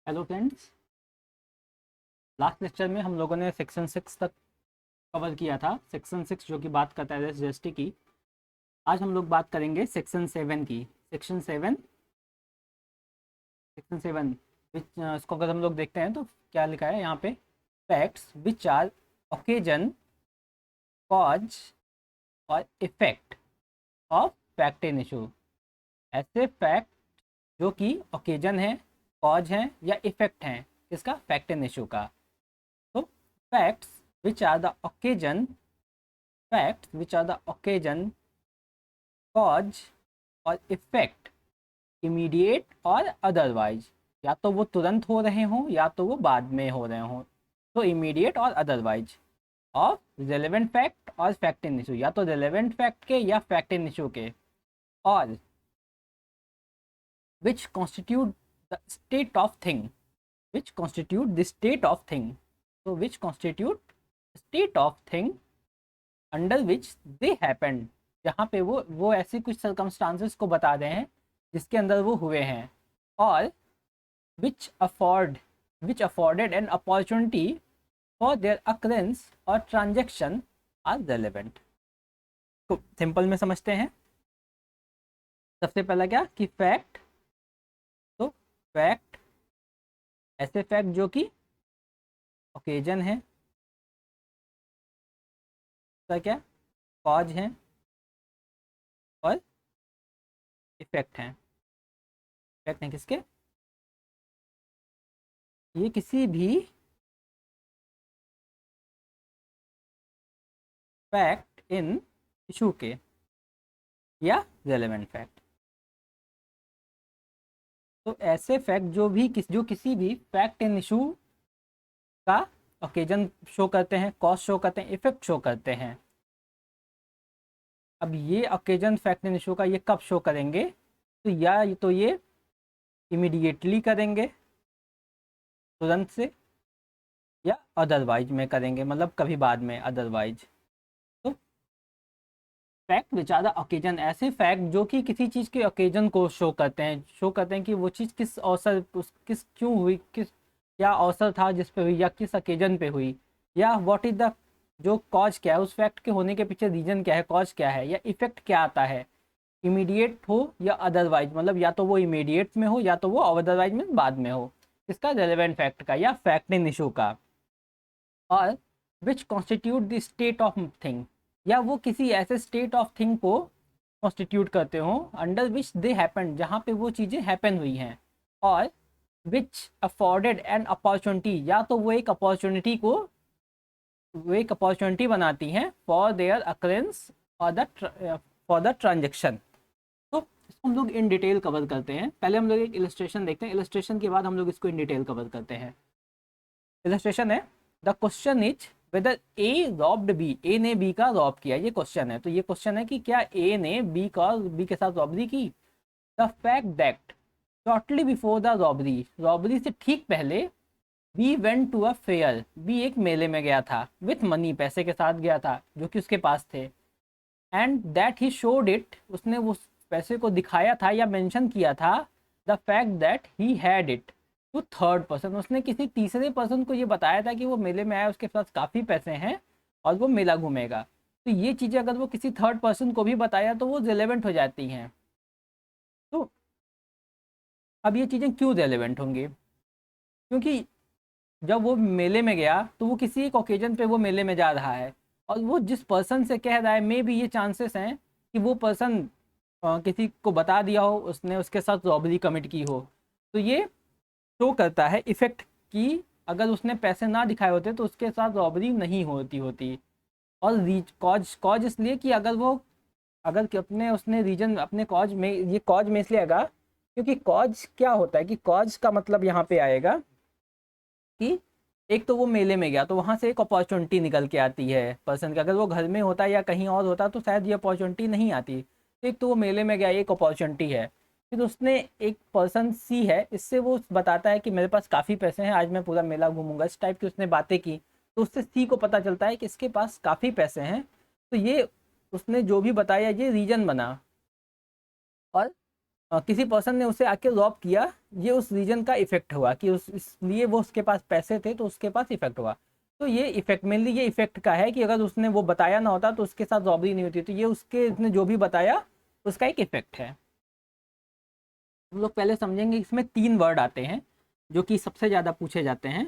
Hello friends. Last lecture में हम लोगों ने सेक्शन 6 तक कवर किया था। सेक्शन 6 जो कि बात करता है जीएसटी की। आज हम लोग बात करेंगे सेक्शन 7 की। सेक्शन 7 इसको अगर हम लोग देखते हैं तो क्या लिखा है यहाँ पे, facts which are occasion, cause और effect of fact in issue. ऐसे फैक्ट जो कि ओकेजन है, कॉज है या इफेक्ट हैं इसका, फैक्ट इन इशू का। तो facts which are the occasion, cause और इफेक्ट, इमीडिएट और अदरवाइज। या तो वो तुरंत हो रहे हों या तो वो बाद में हो रहे हों, तो इमीडिएट और अदरवाइज ऑफ रेलेवेंट फैक्ट और फैक्ट इन इशू, या तो रेलेवेंट फैक्ट के या फैक्ट इन इशू के। और which constitute the state of thing, which constitute the state of thing, so which constitute state of thing under which they happened, जहाँ पे वो ऐसी कुछ circumstances को बता रहे हैं जिसके अंदर वो हुए हैं। और which afforded an opportunity for their occurrence or transaction are relevant। तो सिंपल में समझते हैं। सबसे पहला क्या कि फैक्ट, तो फैक्ट ऐसे फैक्ट जो कि ओकेजन है, उसका क्या कॉज है और इफेक्ट हैं। इफेक्ट हैं किसके, ये किसी भी फैक्ट इन इशू के या रेलेवेंट फैक्ट। तो ऐसे फैक्ट जो किसी भी फैक्ट इन इशू का ओकेजन शो करते हैं, कॉज शो करते हैं, इफेक्ट शो करते हैं। अब ये ओकेजन फैक्ट इन इशू का ये कब शो करेंगे, तो ये इमीडिएटली करेंगे तुरंत से, या अदरवाइज में करेंगे मतलब कभी बाद में अदरवाइज। तो fact which are the occasion, ऐसे फैक्ट जो कि किसी चीज़ के ओकेजन को शो करते हैं कि वो चीज़ किस अवसर, किस क्यों हुई, किस क्या अवसर था जिस पे हुई या किस ओकेजन पे हुई, या व्हाट इज द जो कॉज क्या है, उस फैक्ट के होने के पीछे रीजन क्या है, कॉज क्या है, या इफेक्ट क्या आता है, इमीडिएट हो या अदरवाइज, मतलब या तो वो इमीडिएट में हो या तो वो अदरवाइज में बाद में हो, इसका रेलेवेंट फैक्ट का या फैक्ट इन इशू का। और which constitute the state of thing, या वो किसी ऐसे स्टेट ऑफ थिंग को कॉन्स्टिट्यूट करते हो अंडर विच दे हैपन, जहाँ पे वो चीज़ें हैपन हुई हैं। और विच अफोर्डेड एन अपॉर्चुनिटी, या तो वो एक अपॉर्चुनिटी बनाती हैं फॉर देयर अकरेंस और फॉर द ट्रांजेक्शन। तो इसको हम लोग इन डिटेल कवर करते हैं। पहले हम लोग एक इलस्ट्रेशन देखते हैं, इलस्ट्रेशन के बाद हम लोग इसको इन डिटेल कवर करते हैं। इलस्ट्रेशन है, the question is whether A robbed B, A ने बी का रॉब किया, ये क्वेश्चन है। तो ये क्वेश्चन है कि क्या ए ने बी के साथ रॉबरी की। The fact that shortly before the robbery से ठीक पहले B went to a fair, B एक मेले में गया था, विथ मनी, पैसे के साथ गया था जो कि उसके पास थे। And that he showed it, उसने उस पैसे को दिखाया था या मेंशन किया था, the fact that he had it to third person, उसने किसी तीसरे पर्सन को ये बताया था कि वो मेले में आया, उसके पास काफ़ी पैसे हैं और वो मेला घूमेगा। तो ये चीज़ें अगर वो किसी थर्ड पर्सन को भी बताया तो वो रिलेवेंट हो जाती हैं। तो अब ये चीज़ें क्यों रेलेवेंट होंगी, क्योंकि जब वो मेले में गया तो वो किसी एक ओकेजन पे वो मेले में जा रहा है, और वो जिस पर्सन से कह रहा है मे भी ये चांसेस हैं कि वो पर्सन किसी को बता दिया हो, उसने उसके साथ रॉबरी कमिट की हो। तो ये शो करता है इफेक्ट की, अगर उसने पैसे ना दिखाए होते तो उसके साथ रॉबरी नहीं होती। और कॉज कॉज इसलिए कि अगर कि अपने उसने रीजन अपने कॉज में, ये कॉज में इसलिए आएगा क्योंकि कॉज क्या होता है कि कॉज का मतलब यहाँ पे आएगा कि एक तो वो मेले में गया तो वहाँ से एक अपॉर्चुनिटी निकल के आती है पर्सन का। अगर वो घर में होता या कहीं और होता तो शायद ये अपॉर्चुनिटी नहीं आती। तो एक तो वो मेले में गया, एक अपॉर्चुनिटी है। फिर उसने एक पर्सन सी है, इससे वो बताता है कि मेरे पास काफ़ी पैसे हैं, आज मैं पूरा मेला घूमूंगा, इस टाइप की उसने बातें की। तो उससे सी को पता चलता है कि इसके पास काफ़ी पैसे हैं। तो ये उसने जो भी बताया ये रीजन बना। और किसी पर्सन ने उसे आके रॉब किया, ये उस रीजन का इफेक्ट हुआ कि उस इसलिए वो उसके पास पैसे थे तो उसके पास इफेक्ट हुआ। तो ये इफेक्ट मेनली ये इफेक्ट का है कि अगर उसने वो बताया ना होता तो उसके साथ रॉबरी नहीं होती। तो ये उसके उसने जो भी बताया उसका एक इफेक्ट है। हम लोग पहले समझेंगे, इसमें 3 वर्ड आते हैं जो कि सबसे ज़्यादा पूछे जाते हैं।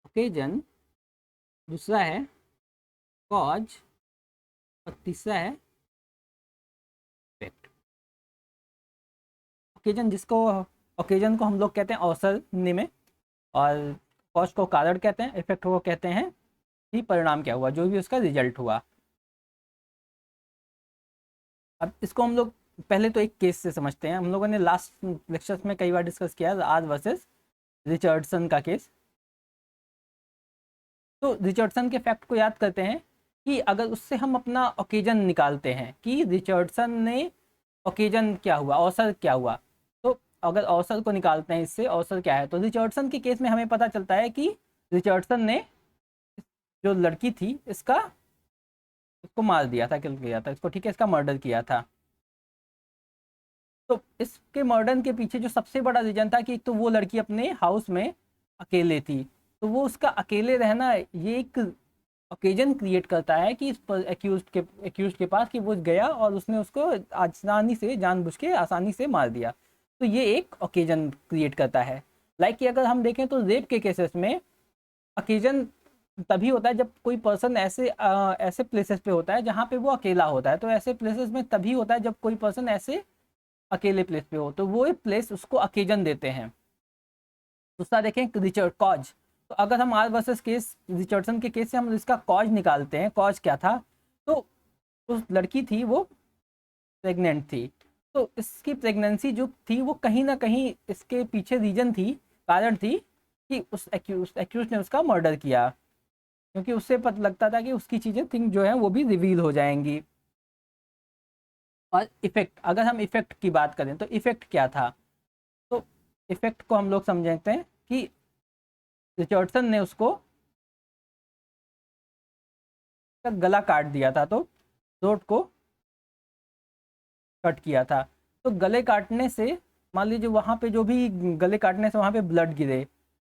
ओकेजन, दूसरा है कॉज, और तीसरा है इफेक्ट। ओकेजन जिसको ओकेजन को हम लोग कहते हैं अवसर हिंदी में, और कॉज को कारण कहते हैं, इफेक्ट को कहते हैं कि परिणाम क्या हुआ, जो भी उसका रिजल्ट हुआ। अब इसको हम लोग पहले तो एक केस से समझते हैं। हम लोगों ने लास्ट लेक्चर्स में कई बार डिस्कस किया आज वर्सेस रिचर्डसन का केस। तो रिचर्डसन के फैक्ट को याद करते हैं कि अगर उससे हम अपना ओकेजन निकालते हैं कि रिचर्डसन ने ओकेजन क्या हुआ, अवसर क्या हुआ, तो अगर अवसर को निकालते हैं इससे अवसर क्या है, तो रिचर्डसन के केस में हमें पता चलता है कि रिचर्डसन ने जो लड़की थी इसको मार दिया था, किल किया था इसको, ठीक है, इसका मर्डर किया था। तो इसके मर्डर के पीछे जो सबसे बड़ा रीजन था कि एक तो वो लड़की अपने हाउस में अकेले थी, तो वो उसका अकेले रहना ये एक ओकेजन क्रिएट करता है कि इस पर एक्यूज के पास कि वो गया और उसने उसको आसानी से जानबूझ के आसानी से मार दिया। तो ये एक ओकेजन क्रिएट करता है। लाइक कि अगर हम देखें तो रेप के केसेस में ओकेजन तभी होता है जब कोई पर्सन ऐसे प्लेसेस पे होता है जहाँ पे वो अकेला होता है। तो ऐसे प्लेसेस में तभी होता है जब कोई पर्सन ऐसे अकेले प्लेस पे हो, तो वो प्लेस उसको ओकेजन देते हैं। दूसरा देखें रिचर्ड कॉज। तो अगर हम आर वर्सेस केस रिचर्डसन के केस से हम इसका कॉज निकालते हैं, कॉज क्या था, तो उस लड़की थी वो प्रेग्नेंट थी। तो इसकी प्रेगनेंसी जो थी वो कहीं ना कहीं इसके पीछे रीजन थी, कारण थी कि उस एक्यूज ने उसका मर्डर किया, क्योंकि उससे पता लगता था कि उसकी चीज़ें थिंग जो है वो भी रिवील हो जाएंगी। और इफेक्ट, अगर हम इफेक्ट की बात करें तो इफेक्ट क्या था, तो इफेक्ट को हम लोग समझते हैं कि रिचर्डसन ने उसको गला काट दिया था, तो थ्रोट को कट किया था। तो गले काटने से मान लीजिए वहाँ पे जो भी गले काटने से वहाँ पे ब्लड गिरे,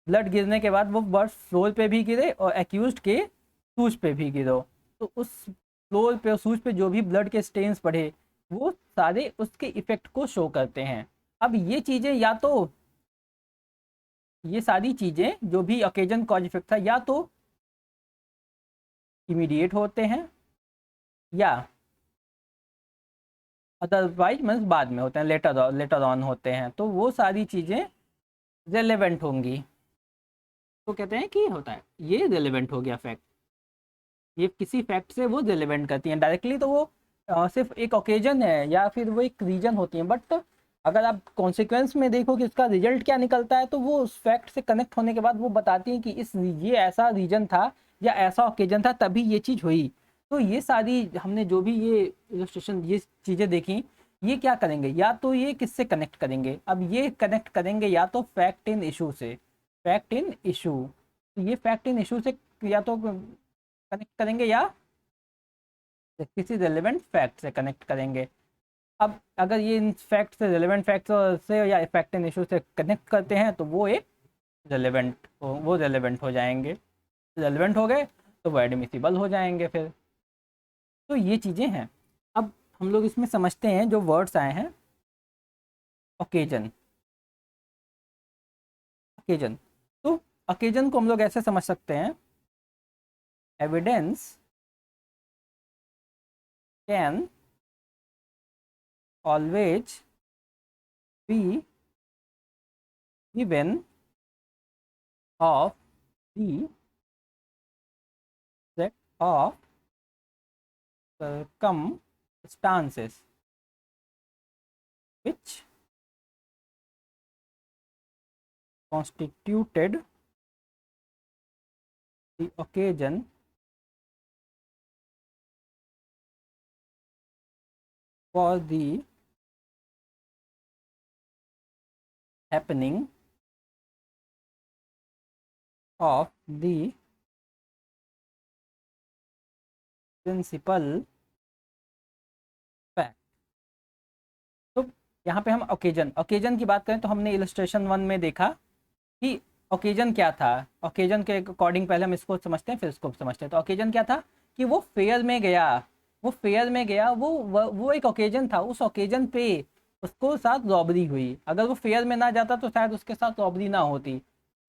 ब्लड गिरने के बाद वो बर्ड फ्लोर पे भी गिरे और एक्यूज के सूज पे भी गिरो, तो उस फ्लोर पे और सूज पे जो भी ब्लड के स्टेन्स पड़े वो सारे उसके इफेक्ट को शो करते हैं। अब ये चीज़ें या तो ये सारी चीज़ें जो भी ओकेजन कॉज इफेक्ट था या तो इमीडिएट होते हैं या अदरवाइज मीन्स बाद में होते हैं, लेटर ऑन होते हैं। तो वो सारी चीज़ें रेलेवेंट होंगी, तो कहते हैं कि होता है ये रेलेवेंट हो गया फैक्ट। ये किसी फैक्ट से वो रेलेवेंट करती हैं डायरेक्टली, तो वो सिर्फ एक ओकेजन है या फिर वो एक रीजन होती हैं, बट अगर आप कॉन्सिक्वेंस में देखो कि उसका रिजल्ट क्या निकलता है तो वो उस फैक्ट से कनेक्ट होने के बाद वो बताती हैं कि ये ऐसा रीजन था या ऐसा ओकेजन था तभी ये चीज़ हुई। तो ये सारी हमने जो भी ये इलस्ट्रेशन ये चीज़ें देखी, ये क्या करेंगे, या तो ये किससे कनेक्ट करेंगे, अब ये कनेक्ट करेंगे या तो फैक्ट इन इशू से, फैक्ट इन इशू, ये फैक्ट इन इशू से या तो कनेक्ट करेंगे या किसी रेलेवेंट फैक्ट से कनेक्ट करेंगे। अब अगर ये इन फैक्ट से रेलेवेंट फैक्ट से या फैक्ट इन इशू से कनेक्ट करते हैं तो वो एक रेलेवेंट हो जाएंगे, रेलेवेंट हो गए तो वो एडमिसिबल हो जाएंगे फिर। तो ये चीज़ें हैं। अब हम लोग इसमें समझते हैं जो वर्ड्स आए हैं, ओकेजन, ओकेजन। तो ओकेजन को हम लोग ऐसे समझ सकते हैं, evidence can always be given of the set of circumstances which constituted the occasion for the happening of the principal fact। यहाँ पे हम ओकेजन की बात करें तो हमने इलस्ट्रेशन 1 में देखा कि ओकेजन क्या था। ओकेजन के अकॉर्डिंग पहले हम इसको समझते हैं फिर इसको समझते हैं। तो ओकेजन क्या था कि वो फेयर में गया, वो एक ओकेजन था, उस ओकेजन पे उसको साथ रॉबरी हुई। अगर वो फेयर में ना जाता तो शायद उसके साथ रॉबरी ना होती।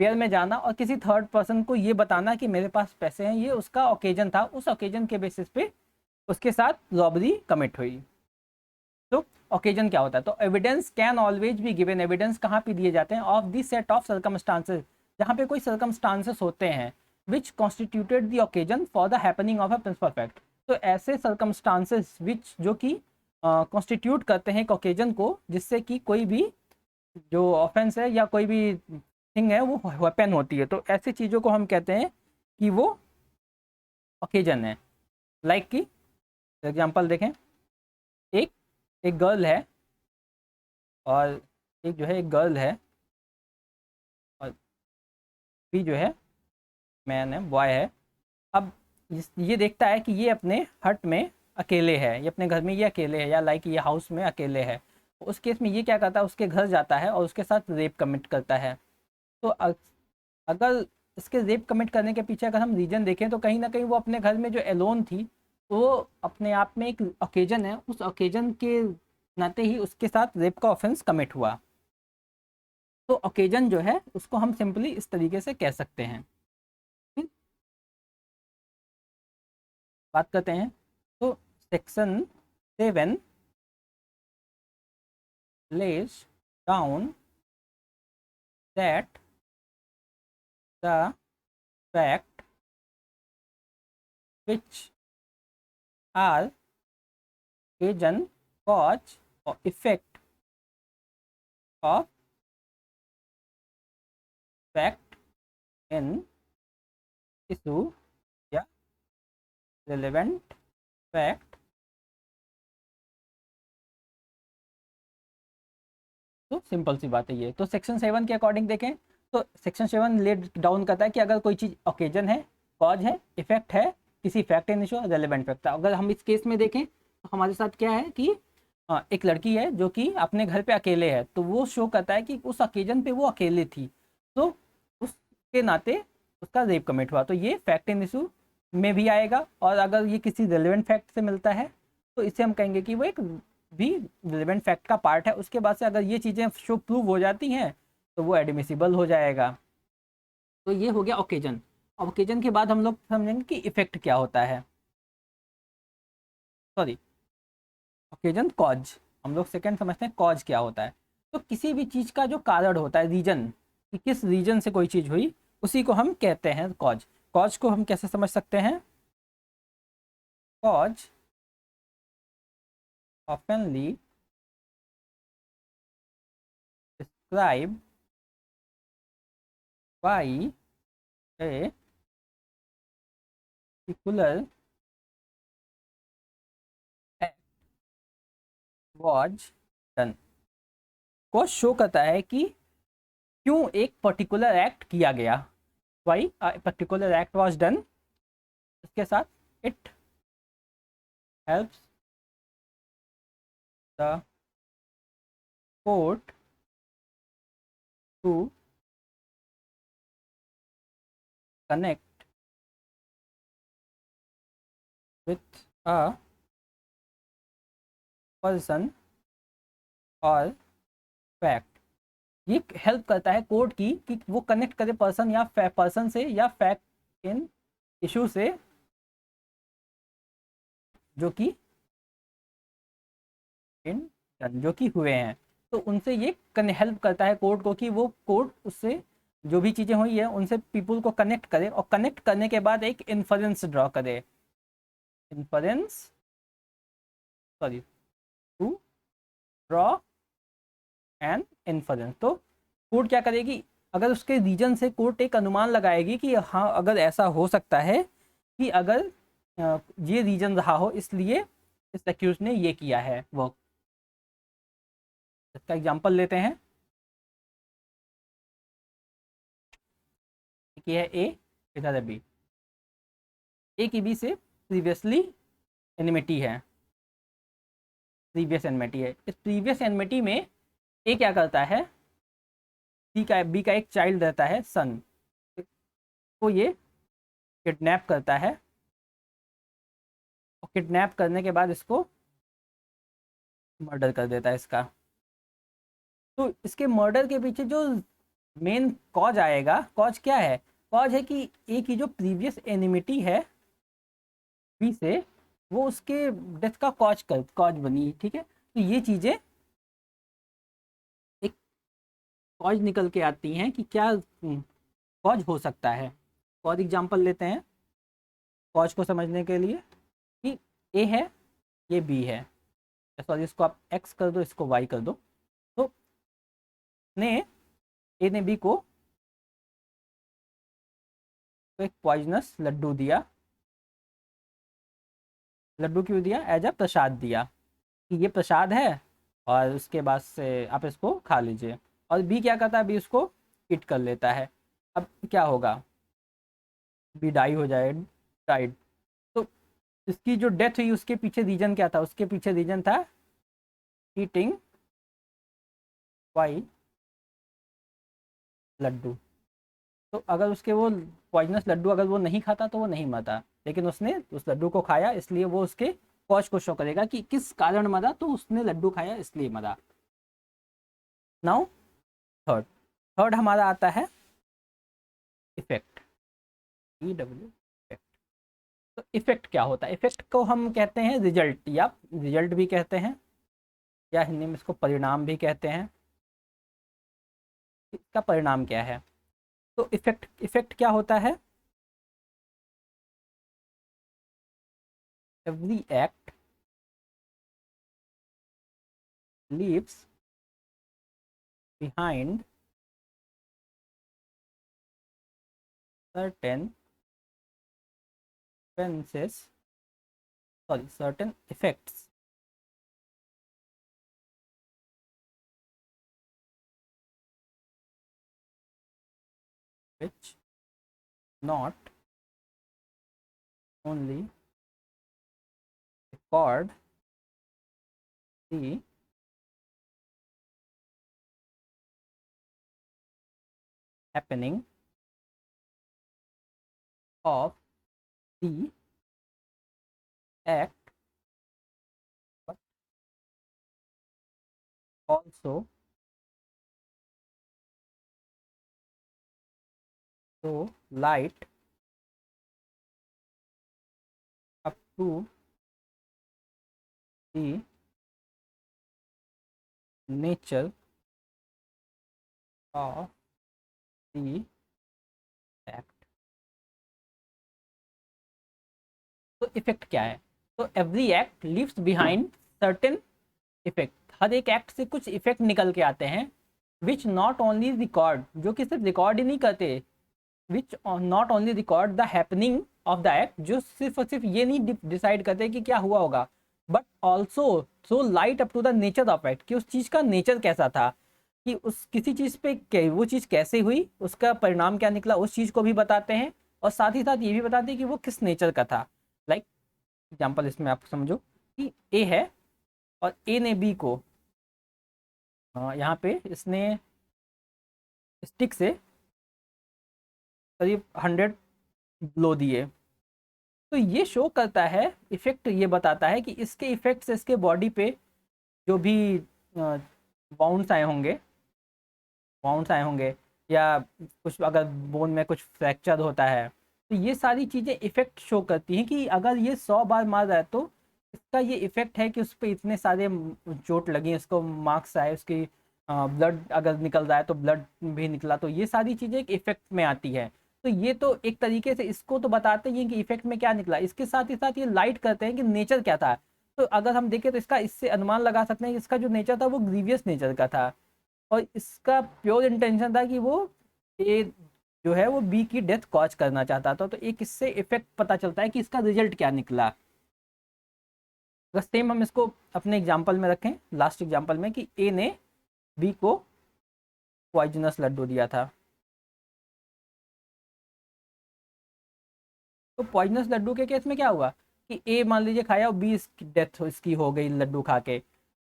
फेयर में जाना और किसी थर्ड पर्सन को ये बताना कि मेरे पास पैसे हैं, ये उसका ओकेजन था, उस ओकेजन के बेसिस पे उसके साथ रॉबरी कमिट हुई। तो ओकेजन क्या होता है? तो evidence can always be given. Evidence कहाँ पे दिए जाते हैं? Of this set of circumstances, जहाँ पे कोई सर्कमस्टांसेस होते हैं which constituted the occasion for the happening of a principal fact. तो ऐसे सर्कमस्टांसेस विच जो कि कॉन्स्टिट्यूट करते हैं एक ओकेजन को, जिससे कि कोई भी जो ऑफेंस है या कोई भी थिंग है वो वेपन होती है, तो ऐसी चीज़ों को हम कहते हैं कि वो ओकेजन है। लाइक कि एग्जांपल देखें, एक एक गर्ल है और एक गर्ल है और भी जो है मैन है, बॉय है। अब ये देखता है कि ये अपने हट में अकेले है, ये अपने घर में ये अकेले है, या लाइक ये हाउस में अकेले है। उस केस में ये क्या करता है, उसके घर जाता है और उसके साथ रेप कमिट करता है। तो अगर इसके रेप कमिट करने के पीछे अगर हम रीजन देखें तो कहीं ना कहीं वो अपने घर में जो एलोन थी, वो अपने आप में एक ओकेजन है, उस ओकेजन के नाते ही उसके साथ रेप का ऑफेंस कमिट हुआ। तो ओकेजन जो है उसको हम सिंपली इस तरीके से कह सकते हैं। फिर बात करते हैं तो section 7 lays down that the fact which are agent, cause or effect of fact in issue या relevant fact। तो सिंपल सी बात है ये। तो सेक्शन 7 के अकॉर्डिंग देखें तो सेक्शन 7 लेट डाउन करता है कि अगर कोई चीज़ ओकेजन है, कॉज है, इफेक्ट है, किसी fact in issue, relevant fact है। अगर हम इस केस में देखें तो हमारे साथ क्या है कि एक लड़की है जो कि अपने घर पे अकेले है, तो वो शो करता है कि उस ओकेजन पे वो अकेले थी, तो उसके नाते उसका रेप कमिट हुआ, तो ये फैक्ट इन इशू में भी आएगा। और अगर ये किसी रेलेवेंट फैक्ट से मिलता है तो इसे हम कहेंगे कि वो एक भी रिलेवेंट फैक्ट का पार्ट है। उसके बाद से अगर ये चीज़ें शो प्रूव हो जाती हैं तो वो एडमिसिबल हो जाएगा। तो ये हो गया ओकेजन। अब ओकेजन के बाद हम लोग समझेंगे कि इफेक्ट क्या होता है। सॉरी, ओकेजन कॉज, हम लोग सेकंड समझते हैं कॉज क्या होता है। तो किसी भी चीज़ का जो कारण होता है, रीजन, कि किस रीजन से कोई चीज़ हुई, उसी को हम कहते हैं कॉज। कॉज को हम कैसे समझ सकते हैं? कॉज ऑफनली describe by a particular act was done। को शो करता है कि क्यों एक पर्टिकुलर एक्ट किया गया, why particular act was done. इसके साथ it helps the court to connect with a person और फैक्ट। ये हेल्प करता है कोर्ट की कि वो कनेक्ट करे पर्सन या पर्सन से या फैक्ट इन इशू से जो कि इन जो कि हुए हैं। तो उनसे ये हेल्प करता है कोर्ट को कि वो कोर्ट उससे जो भी चीज़ें हुई है उनसे पीपल को कनेक्ट करे, और कनेक्ट करने के बाद एक इन्फरेंस ड्रॉ करे। Inference, sorry, to draw an inference. तो कोर्ट क्या करेगी, अगर उसके रीजन से कोर्ट एक अनुमान लगाएगी कि हाँ अगर ऐसा हो सकता है कि अगर ये रीजन रहा हो इसलिए इस एक्यूज ने ये किया है वर्क। इसका एग्जांपल लेते हैं कि है ए, इधर है बी। ए की बी से प्रीवियसली एनिमिटी है, प्रीवियस एनमिटी है। इस प्रीवियस एनमिटी में ए क्या करता है, बी का एक चाइल्ड रहता है सन, को ये किडनैप करता है और किडनैप करने के बाद इसको मर्डर कर देता है इसका। तो इसके मर्डर के पीछे जो मेन कॉज आएगा, कॉज क्या है, कॉज है कि ए की जो प्रीवियस एनिमिटी है बी से, वो उसके डेथ का कॉज बनी। ठीक है, तो ये चीज़ें एक कॉज निकल के आती हैं कि क्या कॉज हो सकता है। कॉज एग्जांपल लेते हैं कॉज को समझने के लिए कि ए है, ये बी है, सॉरी इसको आप एक्स कर दो, इसको वाई कर दो। तो ने ए ने बी को तो एक पॉइजनस लड्डू दिया। लड्डू क्यों दिया, एज अ प्रसाद दिया कि ये प्रसाद है और उसके बाद से आप इसको खा लीजिए। और बी क्या करता है, बी उसको ईट कर लेता है। अब क्या होगा, बी डाई हो जाए, डाइड। तो इसकी जो डेथ हुई उसके पीछे रीजन क्या था, उसके पीछे रीजन था ईटिंग वाई लड्डू। तो अगर उसके वो पॉइजनस लड्डू अगर वो नहीं खाता तो वो नहीं मरता, लेकिन उसने उस लड्डू को खाया, इसलिए वो उसके कॉज को शो करेगा कि किस कारण मरा, तो उसने लड्डू खाया इसलिए मरा। नाउ थर्ड, थर्ड हमारा आता है इफेक्ट, ई डब्ल्यू इफेक्ट। तो इफेक्ट क्या होता है, इफेक्ट को हम कहते हैं रिजल्ट, या रिजल्ट भी कहते हैं, या हिंदी में इसको परिणाम भी कहते हैं। इसका परिणाम क्या है, तो इफेक्ट, इफेक्ट क्या होता है, every act leaves behind certain consequences, sorry, certain effects which not only record the happening of the act but also show light up to the nature of the act। तो effect क्या है, तो every act leaves behind certain effect, हर एक act से कुछ effect निकल के आते हैं, विच नॉट ओनली रिकॉर्ड, जो कि सिर्फ रिकॉर्ड ही नहीं करते, which not only record the happening of the act, जो सिर्फ और सिर्फ ये नहीं डिसाइड करते कि क्या हुआ होगा, but also so light up to the nature of act, कि उस चीज़ का नेचर कैसा था, कि उस किसी चीज़ पे वो चीज़ कैसे हुई, उसका परिणाम क्या निकला, उस चीज़ को भी बताते हैं, और साथ ही साथ ये भी बताते हैं कि वो किस नेचर का था। लाइक एग्जाम्पल इसमें आप समझो कि ए है और ए ने बी को यहाँ पे इसने स्टिक से करीब 100 ब्लो दिए। तो ये शो करता है, इफेक्ट ये बताता है कि इसके इफेक्ट से इसके बॉडी पे जो भी बाउंड्स आए होंगे, बाउंड्स आए होंगे, या कुछ अगर बोन में कुछ फ्रैक्चर होता है, तो ये सारी चीज़ें इफेक्ट शो करती हैं कि अगर ये 100 बार मार रहा है तो इसका ये इफेक्ट है कि उस पर इतने सारे चोट लगी, उसको मार्क्स आए, उसकी ब्लड अगर निकल रहा है तो ब्लड भी निकला, तो ये सारी चीज़ें एक इफेक्ट में आती है। तो ये तो एक तरीके से इसको तो बताते ही हैं कि इफेक्ट में क्या निकला, इसके साथ ही साथ ये लाइट करते हैं कि नेचर क्या था। तो अगर हम देखें तो इसका इससे अनुमान लगा सकते हैं कि इसका जो नेचर था वो ग्रीवियस नेचर का था, और इसका प्योर इंटेंशन था कि वो ए जो है वो बी की डेथ कॉज करना चाहता था। तो एक इससे इफेक्ट पता चलता है कि इसका रिजल्ट क्या निकला। अगर सेम हम इसको अपने एग्जाम्पल में रखें, लास्ट एग्जाम्पल में, कि ए ने बी को पॉइजनस लड्डू दिया था, तो पॉइजनस लड्डू के केस में क्या हुआ कि ए मान लीजिए खाया और बी इसकी डेथ इसकी हो गई लड्डू खा के,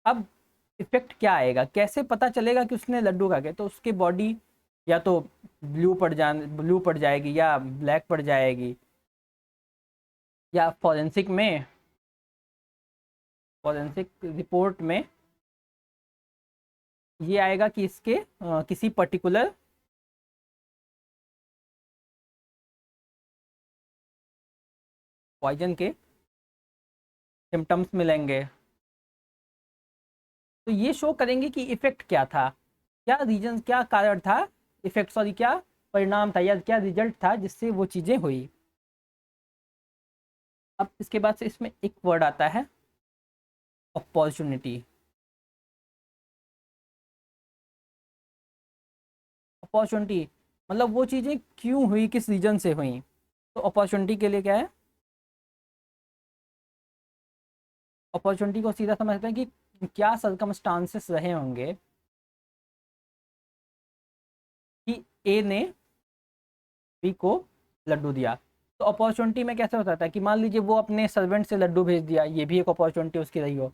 अब इफेक्ट क्या आएगा, कैसे पता चलेगा कि उसने लड्डू खा के, तो उसकी बॉडी या तो ब्लू पड़ जाएगी या ब्लैक पड़ जाएगी, या फॉरेंसिक रिपोर्ट में ये आएगा कि इसके किसी पर्टिकुलर पॉइजन के सिम्टम्स मिलेंगे। तो ये शो करेंगे कि इफेक्ट क्या था, क्या रीजन, क्या कारण था, इफेक्ट सॉरी क्या परिणाम था या क्या रिजल्ट था जिससे वो चीज़ें हुई। अब इसके बाद से इसमें एक वर्ड आता है अपॉर्चुनिटी। अपॉर्चुनिटी मतलब वो चीज़ें क्यों हुई, किस रीजन से हुई। तो अपॉर्चुनिटी के लिए क्या है, अपॉर्चुनिटी को सीधा समझते हैं कि क्या सर्कमस्टांसेस रहे होंगे कि ए ने बी को लड्डू दिया। तो अपॉर्चुनिटी में कैसे होता था कि मान लीजिए वो अपने सर्वेंट से लड्डू भेज दिया, ये भी एक अपॉर्चुनिटी उसकी रही हो,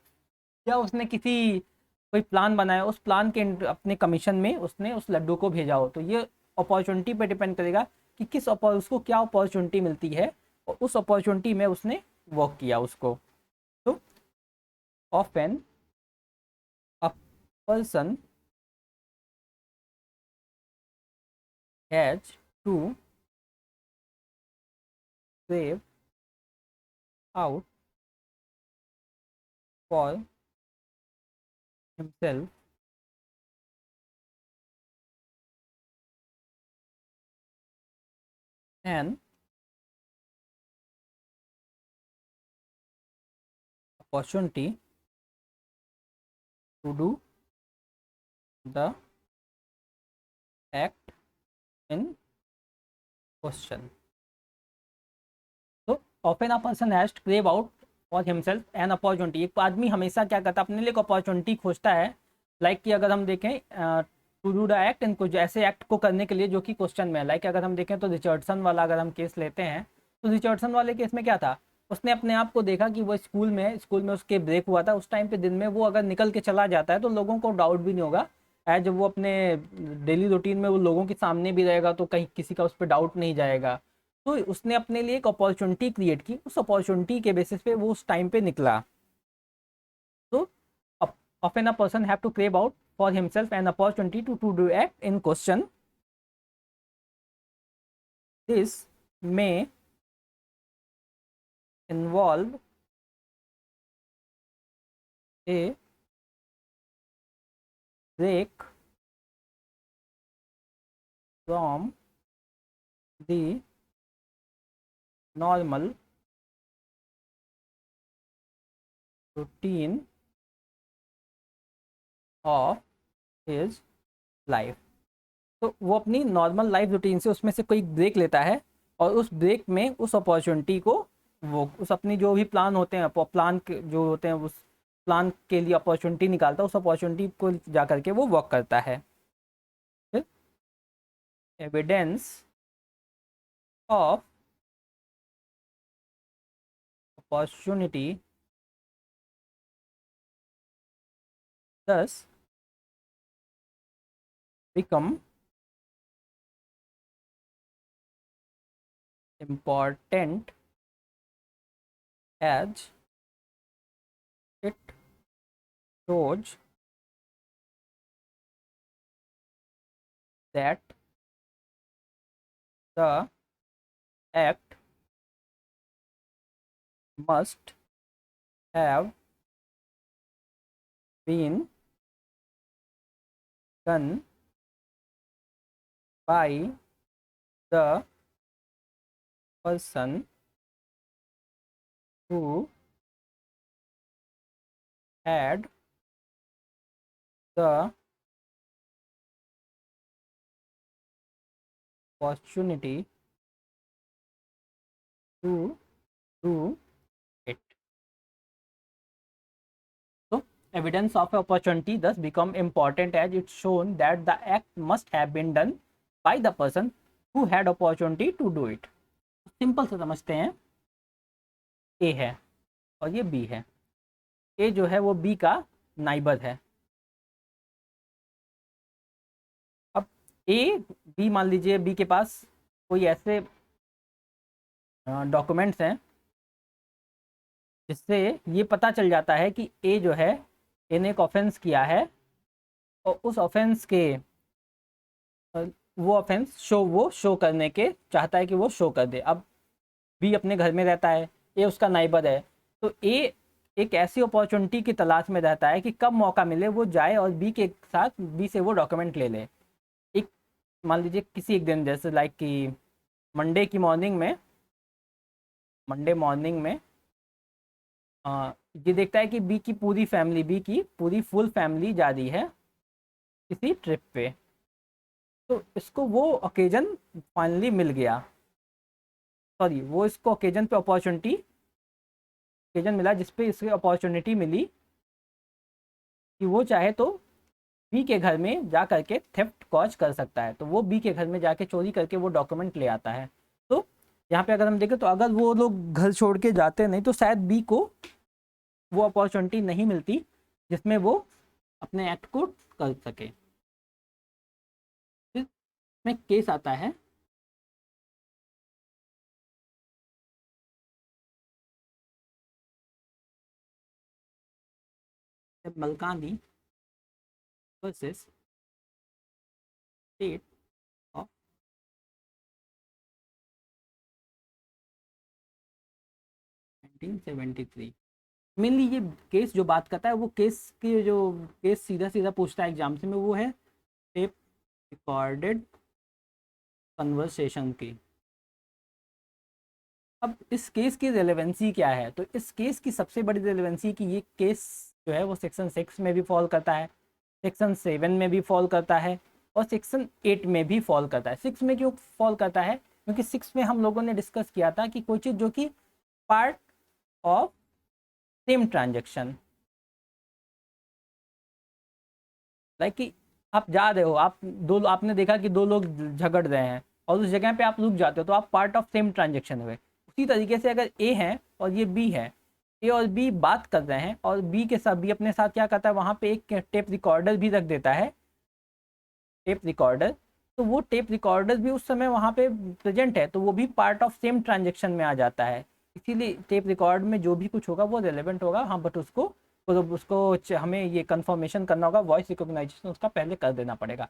या उसने किसी कोई प्लान बनाया, उस प्लान के अपने कमीशन में उसने उस लड्डू को भेजा हो। तो ये अपॉर्चुनिटी पे डिपेंड करेगा कि उसको क्या अपॉर्चुनिटी मिलती है और उस अपॉर्चुनिटी में उसने वर्क किया उसको। तो often a person has to save out for himself an opportunity to do the act in question. तो often a person has to crave out for himself an opportunity। एक आदमी हमेशा क्या करता है, अपने लिए एक अपॉर्चुनिटी खोजता है। लाइक कि अगर हम देखें to do the act in, कुछ ऐसे एक्ट को करने के लिए जो कि क्वेश्चन में है। लाइक अगर हम देखें तो रिचर्डसन वाला अगर हम केस लेते हैं, तो रिचर्डसन वाले केस में क्या था, उसने अपने आप को देखा कि वो स्कूल में है, स्कूल में उसके ब्रेक हुआ था, उस टाइम पे दिन में वो अगर निकल के चला जाता है तो लोगों को डाउट भी नहीं होगा। एज जब वो अपने डेली रूटीन में वो लोगों के सामने भी रहेगा तो कहीं किसी का उस पर डाउट नहीं जाएगा। तो उसने अपने लिए एक अपॉर्चुनिटी क्रिएट की, उस अपॉर्चुनिटी के बेसिस पे वो उस टाइम पे निकला। तो often a person have to crave out for himself an opportunity to do act in question. This may involve a break from the normal routine of his life। तो वो अपनी नॉर्मल लाइफ रूटीन से उसमें से कोई break लेता है और उस ब्रेक में उस अपॉर्चुनिटी को, वो उस अपनी जो भी प्लान होते हैं, प्लान जो होते हैं उस प्लान के लिए अपॉर्चुनिटी निकालता है, उस अपॉर्चुनिटी को जा करके वो वर्क करता है। Evidence of opportunity thus become important as it shows that the act must have been done by the person who had the opportunity to do it। So evidence of opportunity thus become important as it's shown that the act must have been done by the person who had opportunity to do it। Simple से समझते हैं, ए है और ये B है। ए जो है वो बी का नाइबर है। अब ए बी, मान लीजिए बी के पास कोई ऐसे डॉक्यूमेंट्स हैं जिससे ये पता चल जाता है कि ए जो है, ए ने एक ऑफेंस किया है और उस ऑफेंस के वो ऑफेंस वो शो करने के चाहता है कि वो शो कर दे। अब बी अपने घर में रहता है, ए उसका नाइबर है, तो ए एक ऐसी अपॉर्चुनिटी की तलाश में रहता है कि कब मौका मिले वो जाए और बी के साथ बी से वो डॉक्यूमेंट ले ले। एक मान लीजिए किसी एक दिन, जैसे लाइक कि मंडे की मॉर्निंग में, मंडे मॉर्निंग में ये देखता है कि बी की पूरी फैमिली, बी की पूरी फुल फैमिली जा रही है किसी ट्रिप पे। तो इसको वो ओकेजन फाइनली मिल गया, सॉरी वो इसको ओकेजन पे ओकेजन मिला जिसपे इसको अपॉर्चुनिटी मिली कि वो चाहे तो बी के घर में जा करके थेफ्ट कॉज कर सकता है। तो वो बी के घर में जाके चोरी करके वो डॉक्यूमेंट ले आता है। तो यहाँ पे अगर हम देखें तो अगर वो लोग घर छोड़ के जाते नहीं तो शायद बी को वो अपॉर्चुनिटी नहीं मिलती जिसमें वो अपने एक्ट को कर सके। फिर में केस आता है Malkani versus state of 1973। Mainly ये केस जो बात करता है वो केस की जो केस सीधा सीधा पूछता है एग्जाम से में, वो है टेप रिकॉर्डेड कन्वर्सेशन की। अब इस केस की रेलेवेंसी क्या है, तो इस केस की सबसे बड़ी रेलेवेंसी कि ये केस जो है वो सेक्शन 6 में भी फॉल करता है, सेक्शन 7 में भी फॉल करता है और सेक्शन 8 में भी फॉल करता है। 6 में क्यों फॉल करता है, क्योंकि 6 में हम लोगों ने डिस्कस किया था कि कोई चीज़ जो कि part of same transaction, like कि आप जा रहे हो, आप दो, आपने देखा कि दो लोग झगड़ रहे हैं और उस जगह पे आप रुक जाते हो, तो आप पार्ट ऑफ सेम ट्रांजेक्शन हुए। उसी तरीके से अगर ए है और ये बी है, ए और बी बात कर रहे हैं और बी के साथ, बी अपने साथ क्या करता है, वहाँ पे एक टेप रिकॉर्डर भी रख देता है, टेप रिकॉर्डर। तो वो टेप रिकॉर्डर भी उस समय वहाँ पे प्रेजेंट है, तो वो भी पार्ट ऑफ सेम ट्रांजेक्शन में आ जाता है। इसीलिए टेप रिकॉर्ड में जो भी कुछ होगा वो रेलेवेंट होगा, हाँ, बट उसको हमें ये कंफर्मेशन करना होगा, वॉइस रिकॉग्नाइजेशन उसका पहले कर देना पड़ेगा।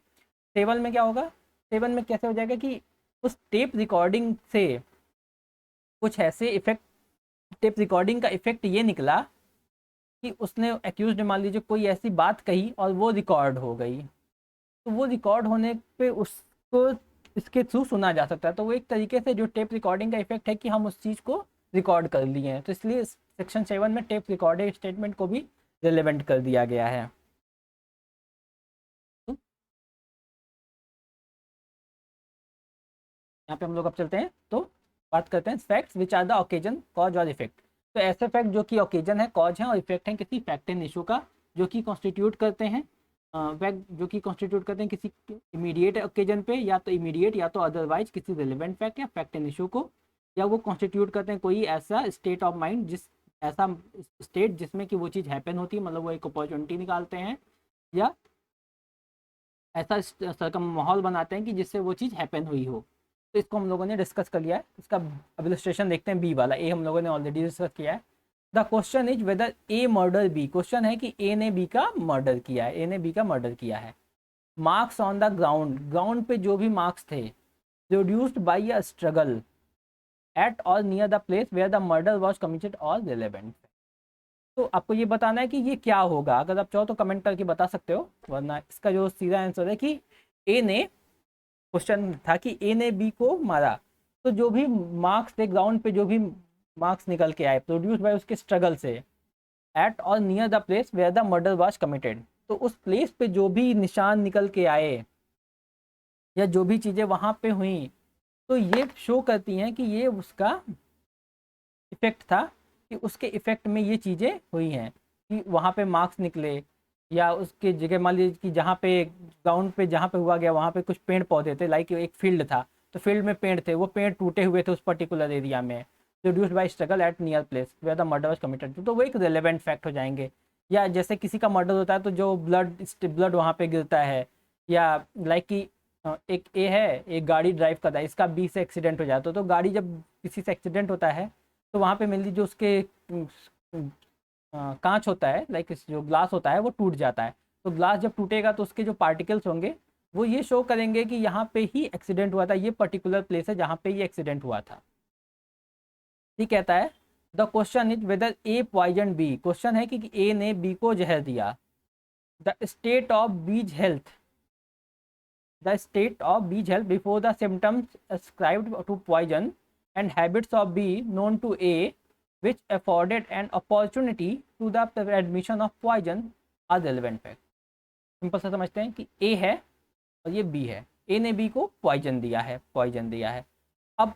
टेबल में क्या होगा, टेबल में कैसे हो जाएगा कि उस टेप रिकॉर्डिंग से कुछ ऐसे इफेक्ट, टेप रिकॉर्डिंग का इफेक्ट ये निकला कि उसने एक्यूज ने मान लीजिए कोई ऐसी बात कही और वो रिकॉर्ड हो गई, तो वो रिकॉर्ड होने पे उसको इसके थ्रू सुना जा सकता है। तो वो एक तरीके से जो टेप रिकॉर्डिंग का इफेक्ट है कि हम उस चीज़ को रिकॉर्ड कर लिए हैं, तो इसलिए सेक्शन 7 में टेप रिकॉर्डेड स्टेटमेंट को भी रिलेवेंट कर दिया गया है। तो यहाँ पे हम लोग अब चलते हैं तो बात करते हैं facts which are the occasion, cause और इफेक्ट। तो ऐसे फैक्ट जो कि ओकेजन है, कॉज है और इफेक्ट है किसी फैक्ट एंड इशू का, जो कि कॉन्स्टिट्यूट करते हैं फैक्ट, जो कि कॉन्स्टिट्यूट करते हैं किसी इमीडिएट ओकेजन पे, या तो इमीडिएट या तो अदरवाइज किसी रिलेवेंट फैक्ट या फैक्ट एंड इशू को, या वो कॉन्स्टिट्यूट करते हैं कोई ऐसा स्टेट ऑफ माइंड, ऐसा स्टेट जिसमें कि वो चीज़ हैपन होती है, मतलब वो एक अपॉर्चुनिटी निकालते हैं, या ऐसा सरकम माहौल बनाते हैं कि जिससे वो चीज़ हैपन हुई हो। तो इसको हम लोगों ने डिस्कस कर लिया है। इसका अब इलस्ट्रेशन देखते हैं, बी वाला, ए हम लोगों ने ऑलरेडी डिस्कस किया है। The question is whether A murder B, question है कि ए ने बी का मर्डर किया है, ए ने बी का मर्डर किया है। Marks on the ground, ground पे जो भी मार्क्स थे produced by a struggle at और near the place where the murder was committed और रिलेवेंट। तो आपको ये बताना है कि ये क्या होगा, अगर आप चाहो तो कमेंट करके बता सकते हो, वरना इसका जो सीधा आंसर है कि ए ने, क्वेश्चन था कि ए ने बी को मारा, तो जो भी मार्क्स थे ग्राउंड पे, जो भी मार्क्स निकल के आए प्रोड्यूस बाय उसके स्ट्रगल से, एट और near the place where the murder was committed, तो उस प्लेस पे जो भी निशान निकल के आए या जो भी चीज़ें वहाँ पे हुई, तो ये शो करती हैं कि ये उसका इफेक्ट था, कि उसके इफेक्ट में ये चीज़ें हुई हैं, कि वहाँ पे मार्क्स निकले, या उसके जगह मान लीजिए कि जहाँ पे ग्राउंड पे जहाँ पे हुआ गया वहाँ पे कुछ पेड़ पौधे थे, लाइक एक फील्ड था तो फील्ड में पेड़ थे, वो पेड़ टूटे हुए थे उस पर्टिकुलर एरिया में, produced by struggle at near place where the murder was committed, तो वो एक रेलेवेंट फैक्ट हो जाएंगे। या जैसे किसी का मर्डर होता है तो जो ब्लड वहाँ पे गिरता है, या लाइक कि एक ए है, एक गाड़ी ड्राइव करता है, इसका बी से एक्सीडेंट हो जाता है, तो गाड़ी जब किसी से एक्सीडेंट होता है तो वहाँ पे मेनली जो उसके कांच होता है, लाइक जो ग्लास होता है वो टूट जाता है। तो ग्लास जब टूटेगा तो उसके जो पार्टिकल्स होंगे वो ये शो करेंगे कि यहाँ पे ही एक्सीडेंट हुआ था, ये पर्टिकुलर प्लेस है जहाँ पे ये एक्सीडेंट हुआ था। ठीक कहता है the question is whether A poison B, question है कि ए ने बी को जहर दिया। The state of B's health, the state of B's health before the symptoms ascribed to poison and habits of B known to A which afforded an opportunity to the admission of poison are relevant fact। Simple सा समझते हैं कि ए है और ये B है, ए ने B को पॉइजन दिया है, पॉइजन दिया है। अब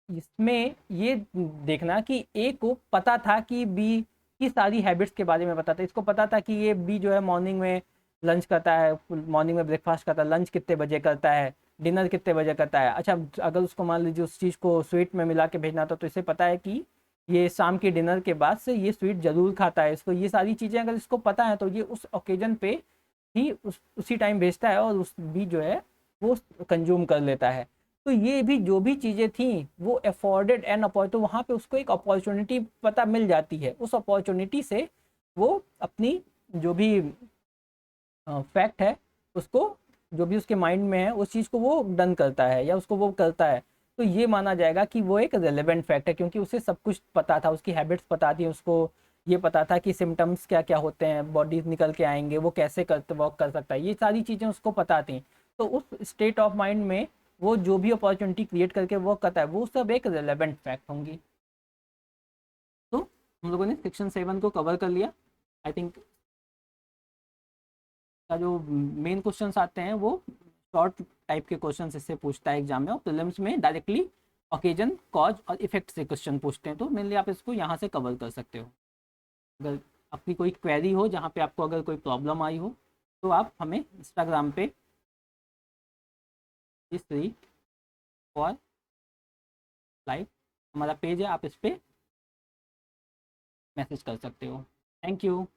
इसमें ये देखना कि ए को पता था कि बी की सारी हैबिट्स के बारे में पता था, इसको पता था कि ये बी जो है मॉर्निंग में लंच करता है, मॉर्निंग में ब्रेकफास्ट करता है, लंच कितने बजे करता है, डिनर कितने बजे करता है। अच्छा, अगर उसको मान लीजिए उस चीज़ को स्वीट में मिला के भेजना था तो इसे पता है कि ये शाम के डिनर के बाद से ये स्वीट ज़रूर खाता है, इसको ये सारी चीज़ें अगर इसको पता है तो ये उस ओकेजन पे ही उसी टाइम भेजता है और उस भी जो है वो कंज्यूम कर लेता है। तो ये भी जो भी चीज़ें थी वो अफोर्डेड एंड अपॉर्चुनिटी, तो वहाँ पे उसको एक अपॉर्चुनिटी पता मिल जाती है, उस अपॉर्चुनिटी से वो अपनी जो भी फैक्ट है उसको, जो भी उसके माइंड में है उस चीज़ को वो डन करता है या उसको वो करता है। तो ये माना जाएगा कि वो एक रेलेवेंट फैक्ट है, क्योंकि उसे सब कुछ पता था, उसकी हैबिट्स पता थी, उसको ये पता था कि सिम्टम्स क्या क्या होते हैं, बॉडीज निकल के आएंगे, वो कैसे करते वर्क कर सकता है, ये सारी चीज़ें उसको पता थी। तो उस स्टेट ऑफ माइंड में वो जो भी अपॉर्चुनिटी क्रिएट करके वर्क करता है वो सब एक रेलेवेंट फैक्ट होंगी। तो हम लोगों ने सेक्शन 7 को कवर कर लिया। आई थिंक का जो मेन क्वेश्चंस आते हैं वो शॉर्ट टाइप के क्वेश्चंस इससे पूछता है एग्जाम में, और प्रीलिम्स में डायरेक्टली ओकेजन कॉज और इफेक्ट से क्वेश्चन पूछते हैं। तो मेनली आप इसको यहाँ से कवर कर सकते हो। अगर आपकी कोई क्वेरी हो, जहाँ पे आपको अगर कोई प्रॉब्लम आई हो, तो आप हमें इंस्टाग्राम पे हिस्ट्री फॉर लाइफ हमारा पेज है, आप इस पर मैसेज कर सकते हो। Thank you.